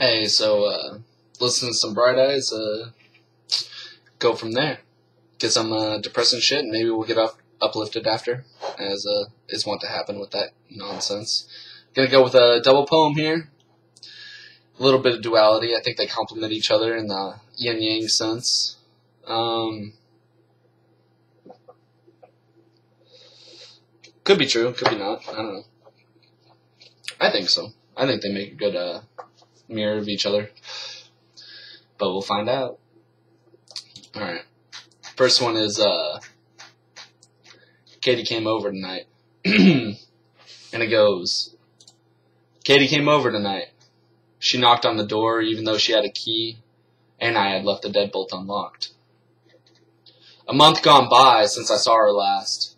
Hey, listen to some Bright Eyes, go from there. Get some depressing shit, and maybe we'll get uplifted after, as is wont to happen with that nonsense. Gonna go with a double poem here. A little bit of duality. I think they complement each other in the yin-yang sense. Could be true, could be not. I don't know. I think so. I think they make a good mirror of each other. But we'll find out. Alright. First one is, Katie came over tonight. And it goes, Katie came over tonight. She knocked on the door even though she had a key, and I had left the deadbolt unlocked. A month gone by since I saw her last,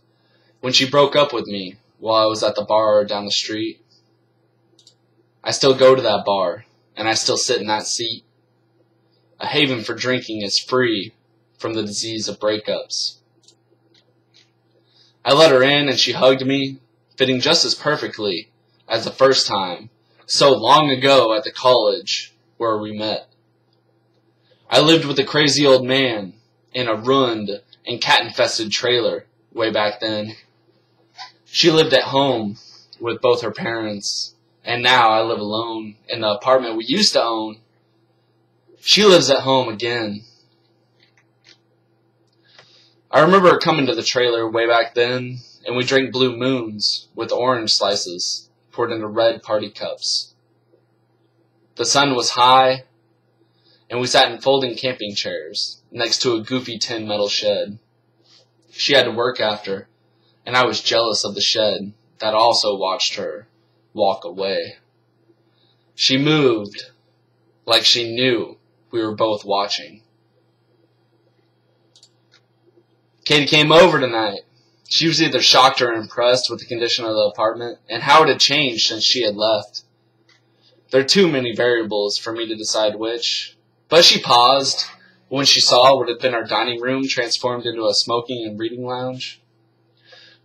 when she broke up with me while I was at the bar down the street. I still go to that bar, and I still sit in that seat. A haven for drinking is free from the disease of breakups. I let her in and she hugged me, fitting just as perfectly as the first time, so long ago at the college where we met. I lived with a crazy old man in a ruined and cat-infested trailer way back then. She lived at home with both her parents, and now I live alone in the apartment we used to own. She lives at home again. I remember her coming to the trailer way back then, and we drank Blue Moons with orange slices poured into red party cups. The sun was high, and we sat in folding camping chairs next to a goofy tin metal shed. She had to work after, and I was jealous of the shed that also watched her walk away. She moved like she knew we were both watching. Katie came over tonight. She was either shocked or impressed with the condition of the apartment and how it had changed since she had left. There are too many variables for me to decide which, but she paused when she saw what had been our dining room transformed into a smoking and reading lounge.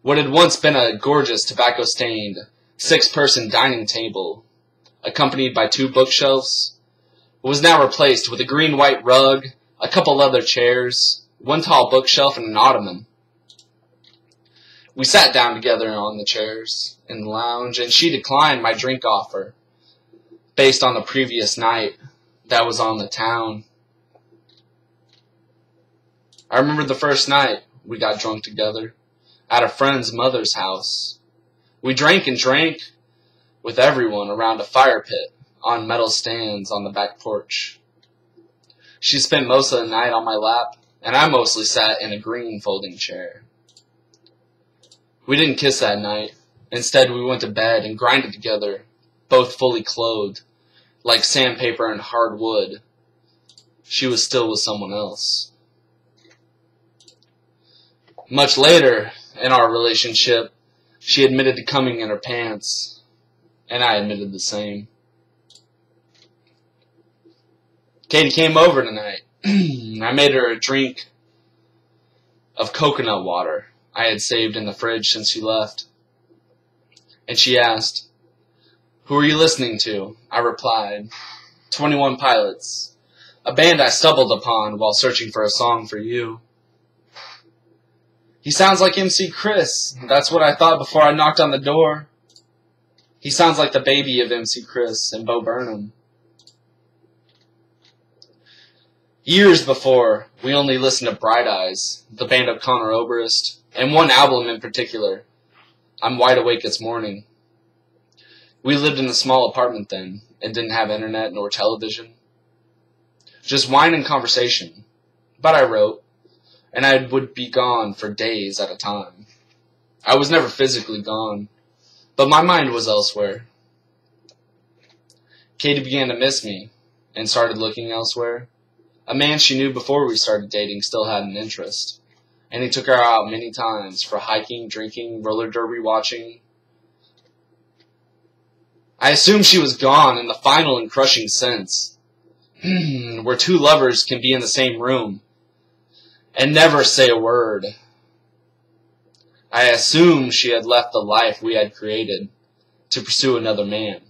What had once been a gorgeous tobacco-stained 6-person dining table, accompanied by 2 bookshelves, was now replaced with a green-white rug, a couple leather chairs, 1 tall bookshelf, and an ottoman. We sat down together on the chairs in the lounge, and she declined my drink offer, based on the previous night that was on the town. I remember the first night we got drunk together at a friend's mother's house. We drank and drank with everyone around a fire pit on metal stands on the back porch. She spent most of the night on my lap, and I mostly sat in a green folding chair. We didn't kiss that night. Instead, we went to bed and grinded together, both fully clothed, like sandpaper and hard wood. She was still with someone else. Much later in our relationship, she admitted to coming in her pants, and I admitted the same. Katie came over tonight. I made her a drink of coconut water I had saved in the fridge since she left. And she asked, "Who are you listening to?" I replied, 21 Pilots, a band I stumbled upon while searching for a song for you. He sounds like MC Chris. That's what I thought before I knocked on the door. He sounds like the baby of MC Chris and Bo Burnham. Years before, we only listened to Bright Eyes, the band of Conor Oberst, and 1 album in particular, I'm Wide Awake It's Morning. We lived in a small apartment then, and didn't have internet nor television. Just wine and conversation. But I wrote, and I would be gone for days at a time. I was never physically gone, but my mind was elsewhere. Katie began to miss me, and started looking elsewhere. A man she knew before we started dating still had an interest, and he took her out many times for hiking, drinking, roller derby watching. I assumed she was gone in the final and crushing sense, where 2 lovers can be in the same room and never say a word. I assumed she had left the life we had created to pursue another man.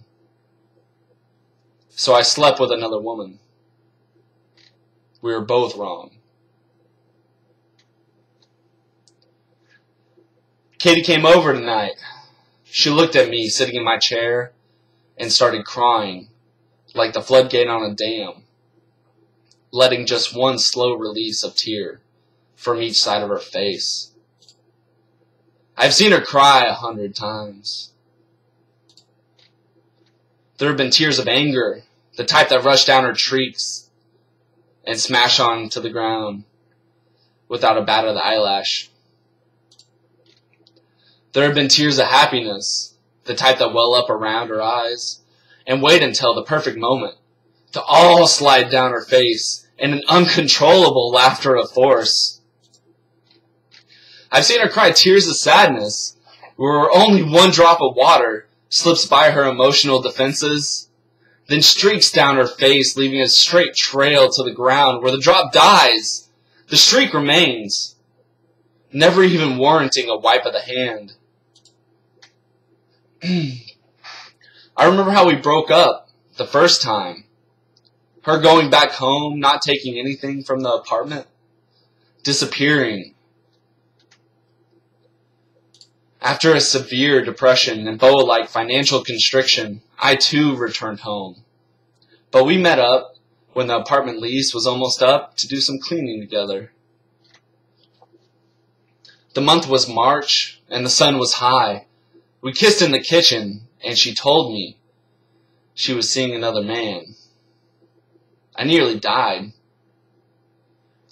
So I slept with another woman. We were both wrong. Katie came over tonight. She looked at me sitting in my chair and started crying like the floodgate on a dam, letting just one slow release of tear from each side of her face. I've seen her cry 100 times. There have been tears of anger, the type that rush down her cheeks and smash onto the ground without a bat of the eyelash. There have been tears of happiness, the type that well up around her eyes and wait until the perfect moment to all slide down her face in an uncontrollable laughter of force. I've seen her cry tears of sadness, where only one drop of water slips by her emotional defenses, then streaks down her face, leaving a straight trail to the ground where the drop dies. The streak remains, never even warranting a wipe of the hand. I remember how we broke up the first time. Her going back home, not taking anything from the apartment, disappearing. After a severe depression and Boa-like financial constriction, I too returned home. But we met up when the apartment lease was almost up to do some cleaning together. The month was March and the sun was high. We kissed in the kitchen and she told me she was seeing another man. I nearly died.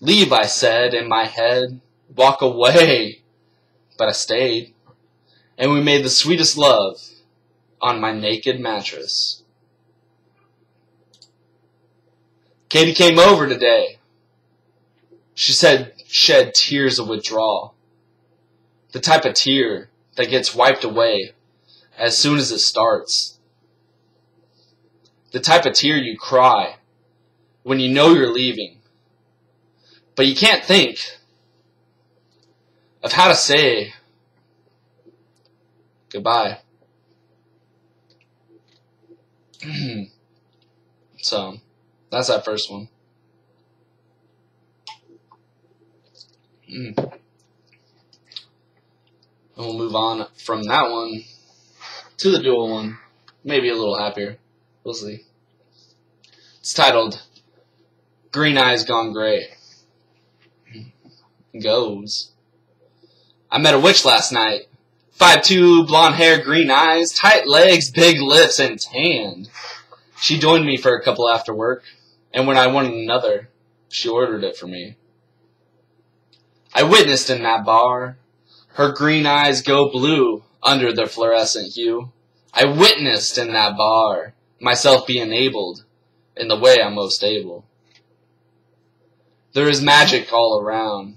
Leave, I said in my head. Walk away. But I stayed. And we made the sweetest love on my naked mattress. Katie came over today. She said shed tears of withdrawal. The type of tear that gets wiped away as soon as it starts. The type of tear you cry when you know you're leaving, but you can't think of how to say goodbye. So, that's that first one. And we'll move on from that one to the dual one. Maybe a little happier. We'll see. It's titled Green Eyes Gone Gray. Goes. I met a witch last night. 5'2", blonde hair, green eyes, tight legs, big lips, and tanned. She joined me for a couple after work, and when I wanted another, she ordered it for me. I witnessed in that bar her green eyes go blue under their fluorescent hue. I witnessed in that bar myself be enabled in the way I'm most able. There is magic all around.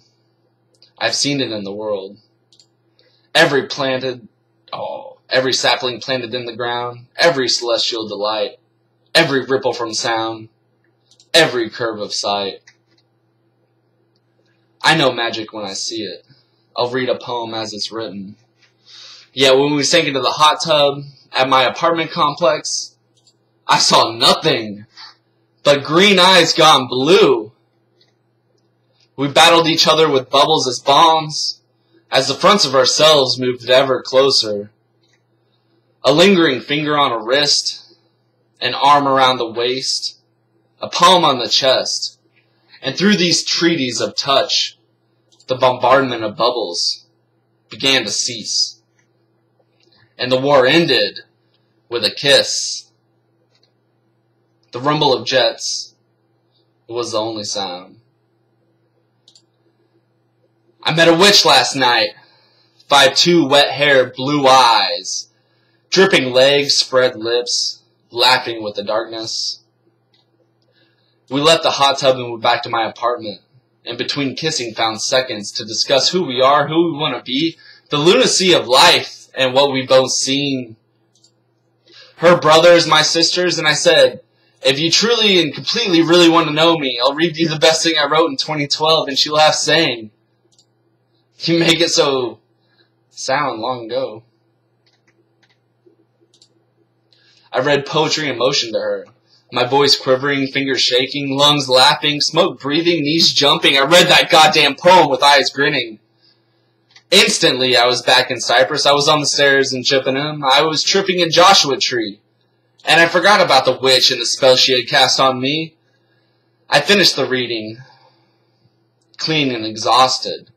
I've seen it in the world. Every sapling planted in the ground, every celestial delight, every ripple from sound, every curve of sight. I know magic when I see it. I'll read a poem as it's written. Yet when we sank into the hot tub at my apartment complex, I saw nothing but green eyes gone blue. We battled each other with bubbles as bombs, as the fronts of ourselves moved ever closer. A lingering finger on a wrist, an arm around the waist, a palm on the chest, and through these treaties of touch, the bombardment of bubbles began to cease. And the war ended with a kiss. The rumble of jets was the only sound. I met a witch last night. 5'2", wet hair, blue eyes, dripping legs, spread lips, laughing with the darkness. We left the hot tub and went back to my apartment, and between kissing found seconds to discuss who we are, who we want to be, the lunacy of life, and what we both seen. Her brothers, my sisters, and I said, if you truly and completely really want to know me, I'll read you the best thing I wrote in 2012, and she laughed saying, you make it so sound long ago. I read poetry in motion to her, My voice quivering, fingers shaking, lungs laughing, smoke breathing, knees jumping. I read that goddamn poem with eyes grinning. Instantly, I was back in Cyprus. I was on the stairs in Chippenham. I was tripping in Joshua Tree. And I forgot about the witch and the spell she had cast on me. I finished the reading, clean and exhausted,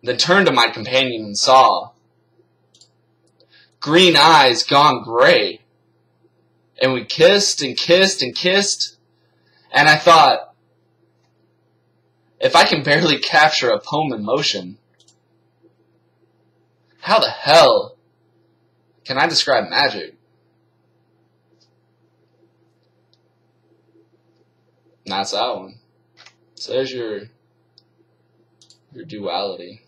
then turned to my companion and saw green eyes gone gray. And we kissed and kissed and kissed. And I thought, if I can barely capture a poem in motion, how the hell can I describe magic? And that's that one. So there's your duality.